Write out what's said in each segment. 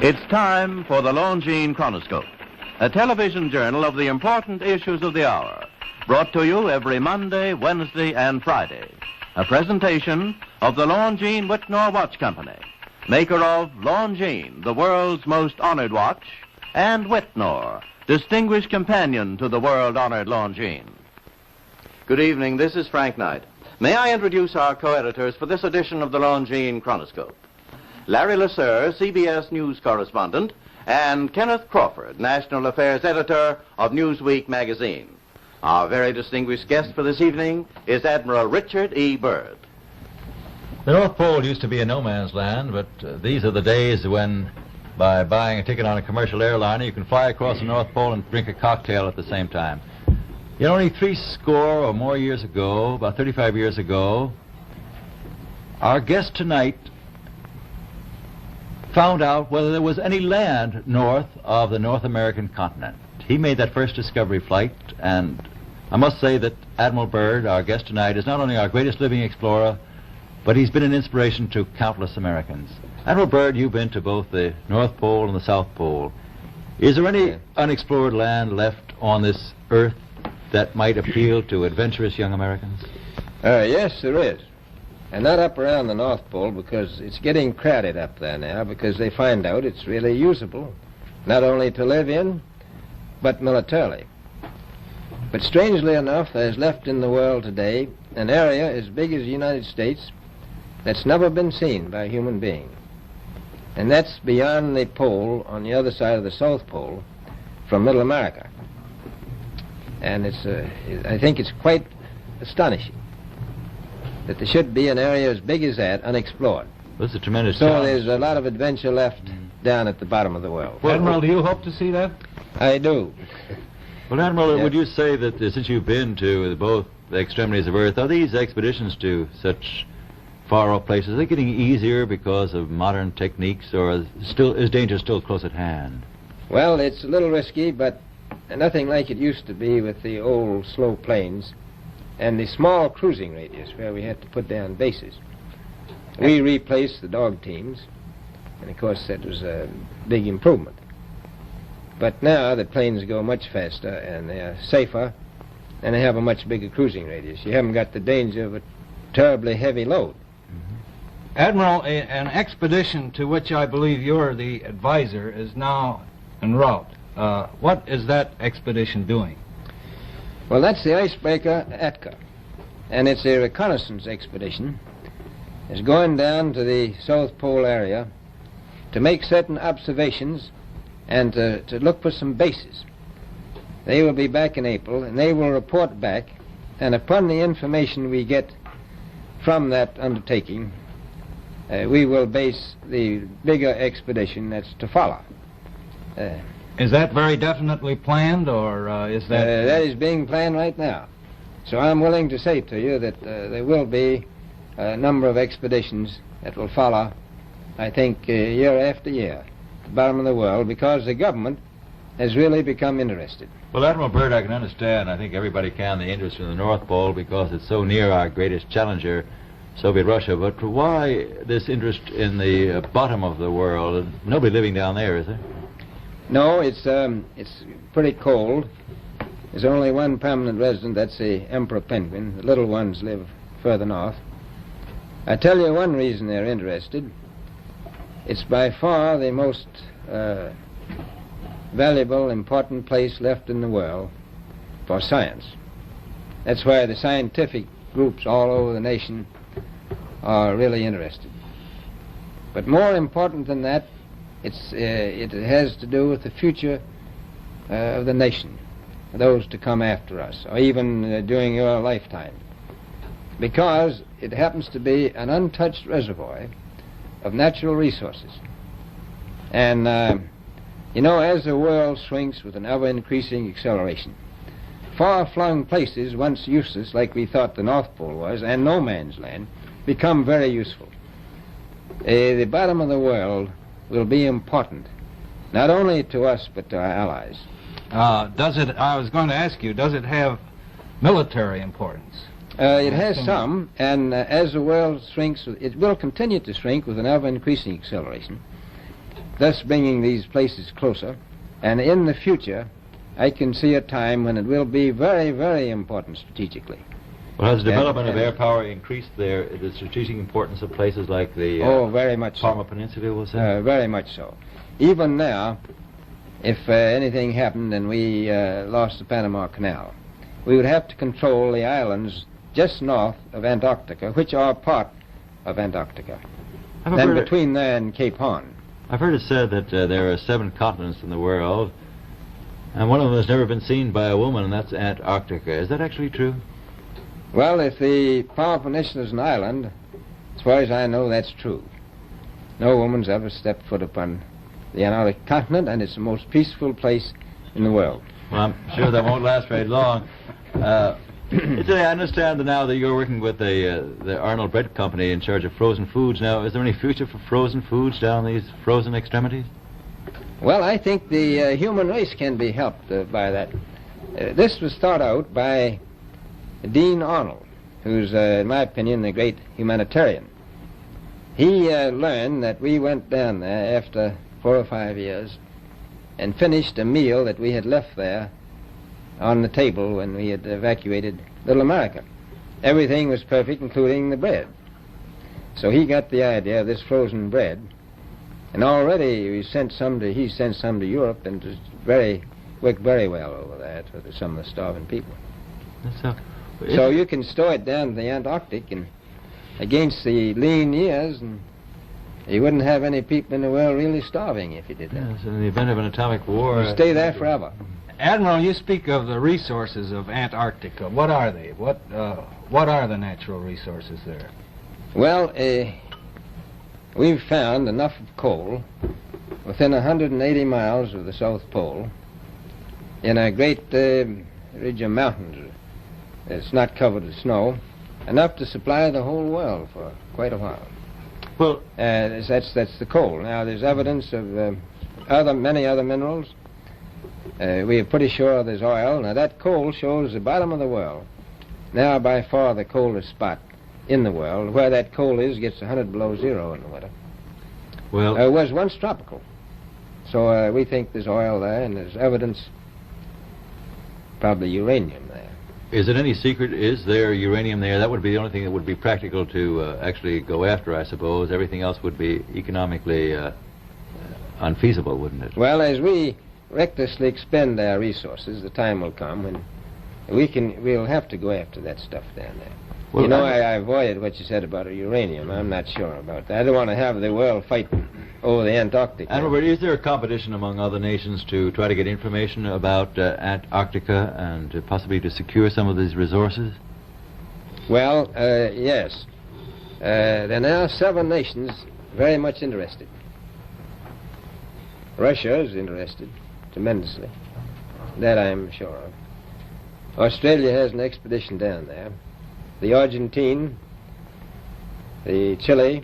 It's time for the Longines Chronoscope, a television journal of the important issues of the hour, brought to you every Monday, Wednesday, and Friday. A presentation of the Longines Whitnor Watch Company, maker of Longines, the world's most honored watch, and Whitnor, distinguished companion to the world-honored Longines. Good evening, this is Frank Knight. May I introduce our co-editors for this edition of the Longines Chronoscope? Larry Lasser, CBS News correspondent, and Kenneth Crawford, National Affairs Editor of Newsweek magazine. Our very distinguished guest for this evening is Admiral Richard E. Byrd. The North Pole used to be a no-man's land, but these are the days when, by buying a ticket on a commercial airliner, you can fly across the North Pole and drink a cocktail at the same time. You know, only 60 or more years ago, about 35 years ago, our guest tonight found out whether there was any land north of the North American continent. He made that first discovery flight, and I must say that Admiral Byrd, our guest tonight, is not only our greatest living explorer, but he's been an inspiration to countless Americans. Admiral Byrd, you've been to both the North Pole and the South Pole. Is there any unexplored land left on this earth that might appeal to adventurous young Americans? Yes, there is. And not up around the North Pole, because it's getting crowded up there now, because they find out it's really usable, not only to live in, but militarily. But strangely enough, there's left in the world today an area as big as the United States that's never been seen by a human being. And that's beyond the pole on the other side of the South Pole from Middle America. And I think it's quite astonishing that there should be an area as big as that unexplored. This is a tremendous So challenge. there's a lot of adventure left down at the bottom of the world. Well, Admiral, do you hope to see that? I do. Well, Admiral, Yes. would you say that since you've been to both the extremities of Earth, are these expeditions to such far-off places, are they getting easier because of modern techniques, or is danger still close at hand? Well, it's a little risky, but nothing like it used to be with the old slow planes and the small cruising radius where we had to put down bases. We replaced the dog teams, and of course that was a big improvement. But now the planes go much faster and they're safer, and they have a much bigger cruising radius. You haven't got the danger of a terribly heavy load. Admiral, an expedition to which I believe you're the advisor is now en route. What is that expedition doing? Well, that's the icebreaker Atka, and it's a reconnaissance expedition. It's going down to the South Pole area to make certain observations and to look for some bases. They will be back in April, and they will report back, and upon the information we get from that undertaking, we will base the bigger expedition that's to follow. Is that very definitely planned, or is that... That is being planned right now. So I'm willing to say to you that there will be a number of expeditions that will follow, I think, year after year, at the bottom of the world, because the government has really become interested. Well, Admiral Byrd, I can understand, I think everybody can, the interest in the North Pole because it's so near our greatest challenger, Soviet Russia. But why this interest in the bottom of the world? Nobody living down there, is there? No, it's pretty cold. There's only one permanent resident, that's the emperor penguin. The little ones live further north. I tell you one reason they're interested. It's by far the most valuable, important place left in the world for science. That's why the scientific groups all over the nation are really interested. But more important than that, it has to do with the future of the nation, those to come after us, or even during your lifetime, because it happens to be an untouched reservoir of natural resources. And, you know, as the world shrinks with an ever-increasing acceleration, far-flung places, once useless, like we thought the North Pole was, and no man's land, become very useful. The bottom of the world will be important, not only to us, but to our allies. I was going to ask you, does it have military importance? It has some, and as the world shrinks, it will continue to shrink with an ever-increasing acceleration. thus bringing these places closer. And in the future, I can see a time when it will be very, very important strategically. Well, has the development of air power increased the strategic importance of places like the very much Palmer so. Peninsula, we'll say? Very much so. Even now, if anything happened and we lost the Panama Canal, we would have to control the islands just north of Antarctica, which are part of Antarctica, and between there and Cape Horn. I've heard it said that there are 7 continents in the world, and one of them has never been seen by a woman, and that's Antarctica. Is that actually true? Well, if the Palmer Peninsula is an island, as far as I know, that's true. No woman's ever stepped foot upon the Antarctic continent, and it's the most peaceful place in the world. Well, I'm sure that won't last very long. I understand that now that you're working with the Arnold Bread Company in charge of frozen foods. Now, is there any future for frozen foods down these frozen extremities? Well, I think the human race can be helped by that. This was thought out by Dean Arnold, who's, in my opinion, a great humanitarian. He learned that we went down there after 4 or 5 years and finished a meal that we had left there on the table when we had evacuated Little America. Everything was perfect, including the bread. So he got the idea of this frozen bread, and already he sent some to Europe, and it worked very well over there to some of the starving people. So you can store it down to the Antarctic, and against the lean years, and you wouldn't have any people in the world really starving if you did that. Yes, in the event of an atomic war... You stay there forever. Admiral, you speak of the resources of Antarctica. What are they? What are the natural resources there? Well, we've found enough of coal within 180 miles of the South Pole in a great ridge of mountains. It's not covered with snow, enough to supply the whole world for quite a while. Well, that's the coal. Now, there's evidence of many other minerals. We are pretty sure there's oil. Now, that coal shows the bottom of the world. Now, by far the coldest spot in the world. Where that coal is gets 100 below zero in the winter. Well, it was once tropical. So we think there's oil there, and there's evidence, probably uranium there. Is it any secret? Is there uranium there? That would be the only thing that would be practical to actually go after, I suppose. Everything else would be economically unfeasible, wouldn't it? Well, as we recklessly expend our resources, the time will come when we'll have to go after that stuff down there. Well, you know, I avoided what you said about uranium. I'm not sure about that. I don't want to have the world fight over the Antarctic. Admiral, is there a competition among other nations to try to get information about Antarctica and possibly to secure some of these resources? Well, yes. There are now 7 nations very much interested. Russia is interested tremendously. That I'm sure of. Australia has an expedition down there. The Argentine, the Chile,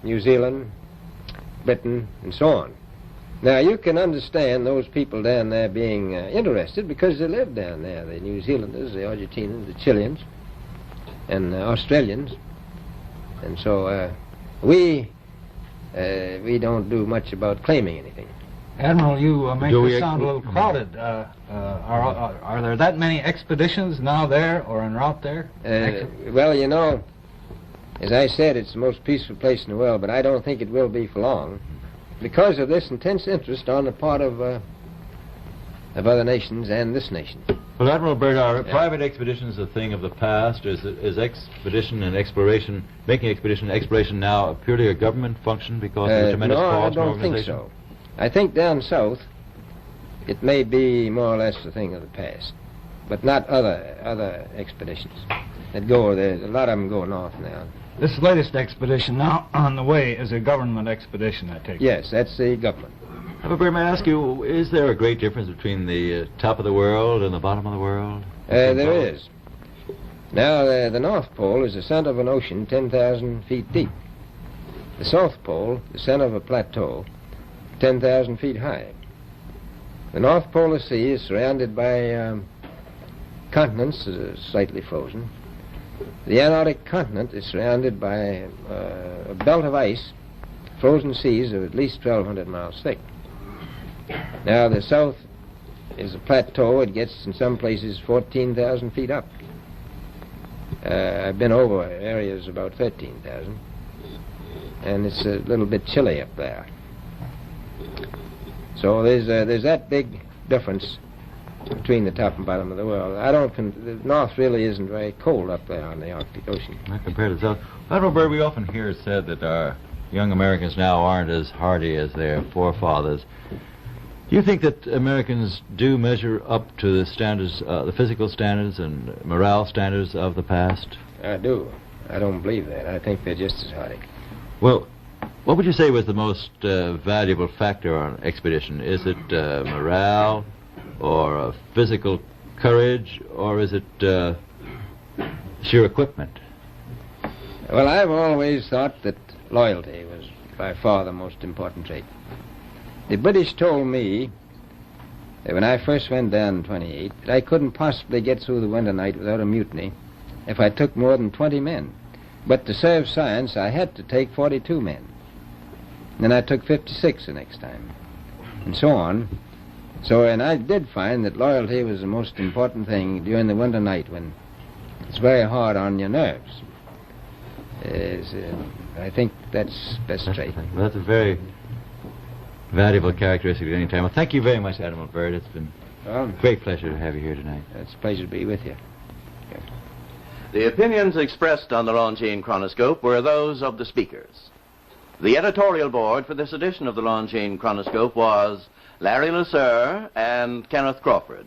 New Zealand, Britain, and so on. Now, you can understand those people down there being interested because they live down there, the New Zealanders, the Argentinians, the Chileans, and the Australians. And so we don't do much about claiming anything. Admiral, you make this sound a little crowded. Are there that many expeditions now there or en route there? Well, you know, as I said, it's the most peaceful place in the world, but I don't think it will be for long because of this intense interest on the part of other nations and this nation. Well, Admiral Byrd, are private expeditions a thing of the past? Is expedition and exploration, making expedition and exploration now purely a government function because of the tremendous cost and organization? No, I don't think so. I think down south it may be more or less a thing of the past, but not other expeditions that go there. A lot of them go north now. This latest expedition now on the way is a government expedition, I take it. Yes, that's the government. Byrd, may I ask you, is there a great difference between the top of the world and the bottom of the world? There is. Now, the North Pole is the center of an ocean 10,000 feet deep. The South Pole, the center of a plateau, 10,000 feet high. The North Polar Sea is surrounded by continents slightly frozen. The Antarctic continent is surrounded by a belt of ice frozen seas of at least 1,200 miles thick. Now, the south is a plateau. It gets, in some places, 14,000 feet up. I've been over areas about 13,000, and it's a little bit chilly up there. So there's that big difference between the top and bottom of the world. The north really isn't very cold up there on the Arctic Ocean. Not compared to the south. Admiral Byrd, we often hear it said that our young Americans now aren't as hardy as their forefathers. Do you think that Americans do measure up to the standards, the physical standards and morale standards of the past? I do. I don't believe that. I think they're just as hardy. Well, what would you say was the most valuable factor on an expedition? Is it morale, or physical courage, or is it sheer equipment? Well, I've always thought that loyalty was by far the most important trait. The British told me that when I first went down in 28, that I couldn't possibly get through the winter night without a mutiny if I took more than 20 men. But to serve science, I had to take 42 men. Then I took 56 the next time, and so on. So, and I did find that loyalty was the most important thing during the winter night when it's very hard on your nerves. I think that's best trait. Well, that's a very valuable characteristic at any time. Well, thank you very much, Admiral Byrd. It's been a great pleasure to have you here tonight. It's a pleasure to be with you. The opinions expressed on the Longines Chronoscope were those of the speakers. The editorial board for this edition of the Longines Chronoscope was Larry Lasser and Kenneth Crawford.